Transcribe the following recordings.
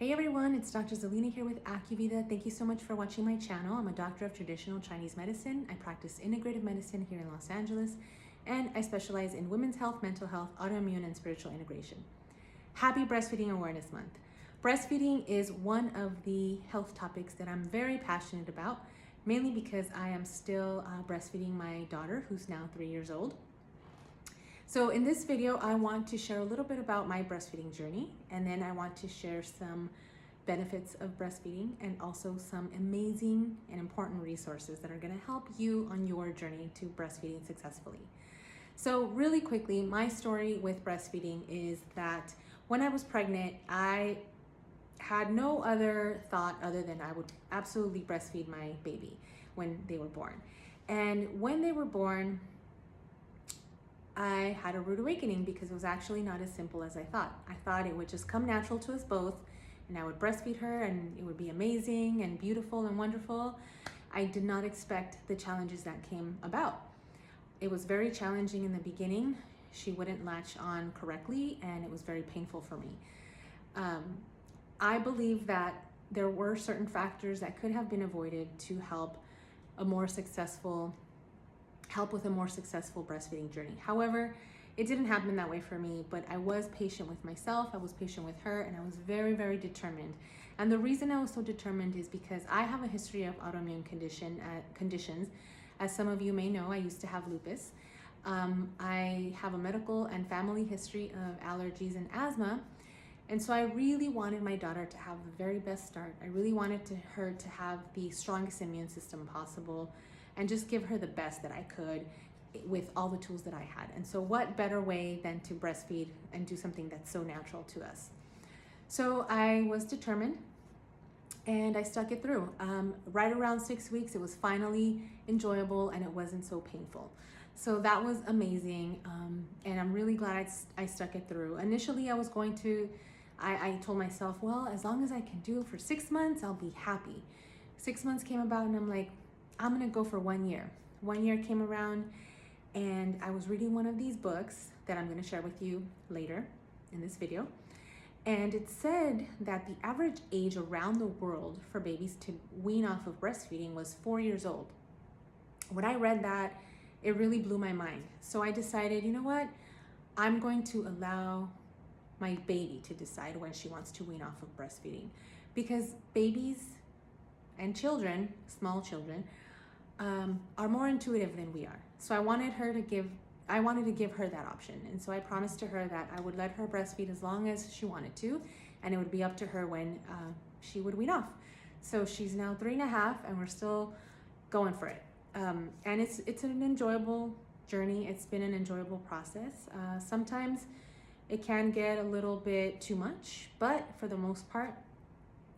Hey everyone, it's Dr. Zelina here with AccuVida. Thank you so much for watching my channel. I'm a doctor of traditional Chinese medicine. I practice integrative medicine here in Los Angeles, and I specialize in women's health, mental health, autoimmune, and spiritual integration. Happy Breastfeeding Awareness Month. Breastfeeding is one of the health topics that I'm very passionate about, mainly because I am still breastfeeding my daughter, who's now 3 years old. So in this video, I want to share a little bit about my breastfeeding journey, and then I want to share some benefits of breastfeeding and also some amazing and important resources that are going to help you on your journey to breastfeeding successfully. So really quickly, my story with breastfeeding is that when I was pregnant, I had no other thought other than I would absolutely breastfeed my baby when they were born. And when they were born, I had a rude awakening because it was actually not as simple as I thought. I thought it would just come natural to us both and I would breastfeed her and it would be amazing and beautiful and wonderful. I did not expect the challenges that came about. It was very challenging in the beginning. She wouldn't latch on correctly and it was very painful for me. I believe that there were certain factors that could have been avoided to help with a more successful breastfeeding journey. However, it didn't happen that way for me, but I was patient with myself, I was patient with her, and I was very, very determined. And the reason I was so determined is because I have a history of autoimmune conditions. As some of you may know, I used to have lupus. I have a medical and family history of allergies and asthma. And so I really wanted my daughter to have the very best start. I really wanted her to have the strongest immune system possible and just give her the best that I could with all the tools that I had. And so what better way than to breastfeed and do something that's so natural to us? So I was determined and I stuck it through. Right around 6 weeks, it was finally enjoyable and it wasn't so painful. So that was amazing. And I'm really glad I stuck it through. Initially, I told myself, well, as long as I can do it for 6 months, I'll be happy. 6 months came about and I'm like, I'm gonna go for 1 year. 1 year came around and I was reading one of these books that I'm gonna share with you later in this video. And it said that the average age around the world for babies to wean off of breastfeeding was 4 years old. When I read that, it really blew my mind. So I decided, you know what? I'm going to allow my baby to decide when she wants to wean off of breastfeeding, because babies and children, small children, are more intuitive than we are. So I wanted to give her that option. And so I promised to her that I would let her breastfeed as long as she wanted to, and it would be up to her when she would wean off. So she's now 3.5 and we're still going for it. And it's an enjoyable journey. It's been an enjoyable process. Sometimes it can get a little bit too much, but for the most part,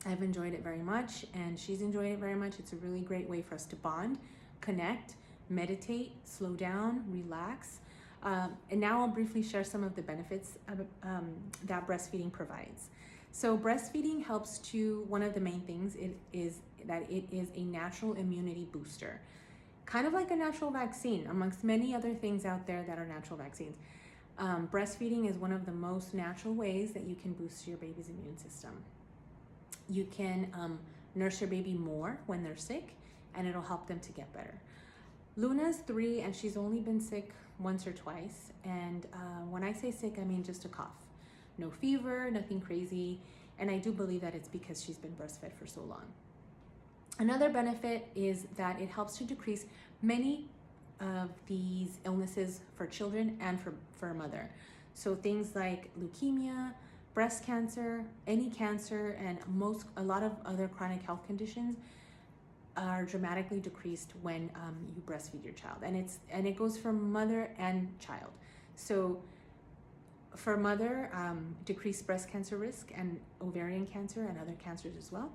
I've enjoyed it very much and she's enjoyed it very much. It's a really great way for us to bond, connect, meditate, slow down, relax. And now I'll briefly share some of the benefits that breastfeeding provides. So breastfeeding helps one of the main things is that it is a natural immunity booster, kind of like a natural vaccine amongst many other things out there that are natural vaccines. Breastfeeding is one of the most natural ways that you can boost your baby's immune system. You can nurse your baby more when they're sick, and it'll help them to get better. Luna's 3 and she's only been sick once or twice. And when I say sick, I mean just a cough. No fever, nothing crazy. And I do believe that it's because she's been breastfed for so long. Another benefit is that it helps to decrease many of these illnesses for children and for a mother. So things like leukemia, breast cancer, any cancer, and a lot of other chronic health conditions are dramatically decreased when you breastfeed your child, and it goes for mother and child. So for mother, decreased breast cancer risk and ovarian cancer and other cancers as well,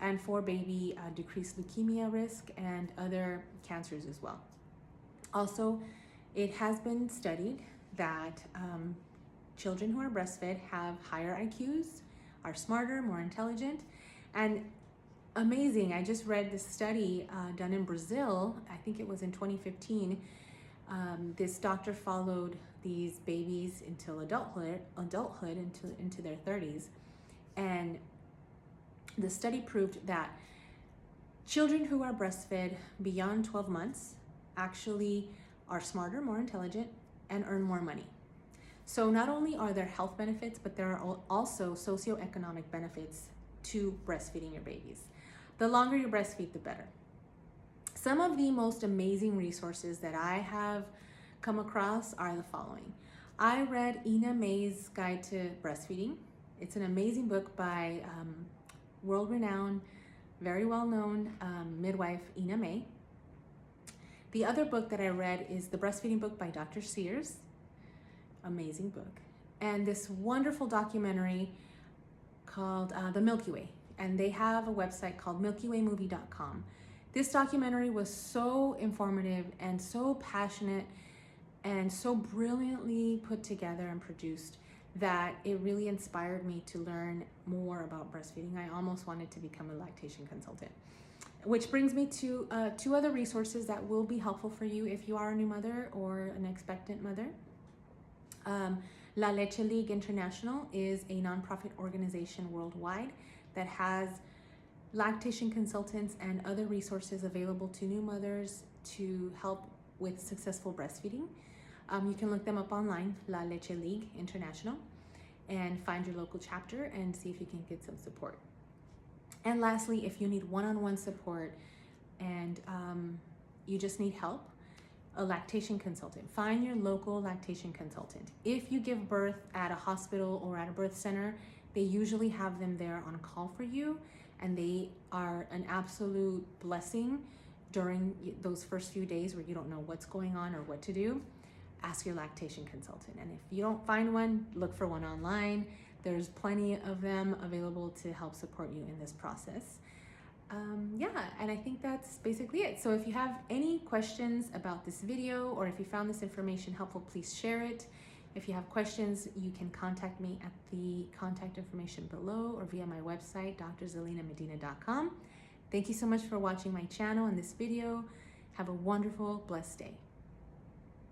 and for baby, decreased leukemia risk and other cancers as well. Also, it has been studied that children who are breastfed have higher IQs, are smarter, more intelligent, and amazing. I just read this study done in Brazil. I think it was in 2015. This doctor followed these babies until adulthood into their 30s, and The study proved that children who are breastfed beyond 12 months actually are smarter, more intelligent, and earn more money. So not only are there health benefits, but there are also socioeconomic benefits to breastfeeding your babies. The longer you breastfeed, the better. Some of the most amazing resources that I have come across are the following. I read Ina May's Guide to Breastfeeding. It's an amazing book by world-renowned, very well-known midwife Ina May. The other book that I read is the Breastfeeding Book by Dr. Sears. Amazing book. And this wonderful documentary called The Milky Way. And they have a website called milkywaymovie.com. This documentary was so informative and so passionate and so brilliantly put together and produced that it really inspired me to learn more about breastfeeding. I almost wanted to become a lactation consultant. Which brings me to two other resources that will be helpful for you if you are a new mother or an expectant mother. La Leche League International is a nonprofit organization worldwide that has lactation consultants and other resources available to new mothers to help with successful breastfeeding. You can look them up online, La Leche League International, and find your local chapter and see if you can get some support. And lastly, if you need one-on-one support and you just need help, a lactation consultant. Find your local lactation consultant. If you give birth at a hospital or at a birth center, they usually have them there on call for you, and they are an absolute blessing during those first few days where you don't know what's going on or what to do. Ask your lactation consultant. And if you don't find one, look for one online. There's plenty of them available to help support you in this process. And I think that's basically it. So if you have any questions about this video, or if you found this information helpful, please share it. If you have questions, you can contact me at the contact information below or via my website, drzelinamedina.com. Thank you so much for watching my channel and this video. Have a wonderful, blessed day.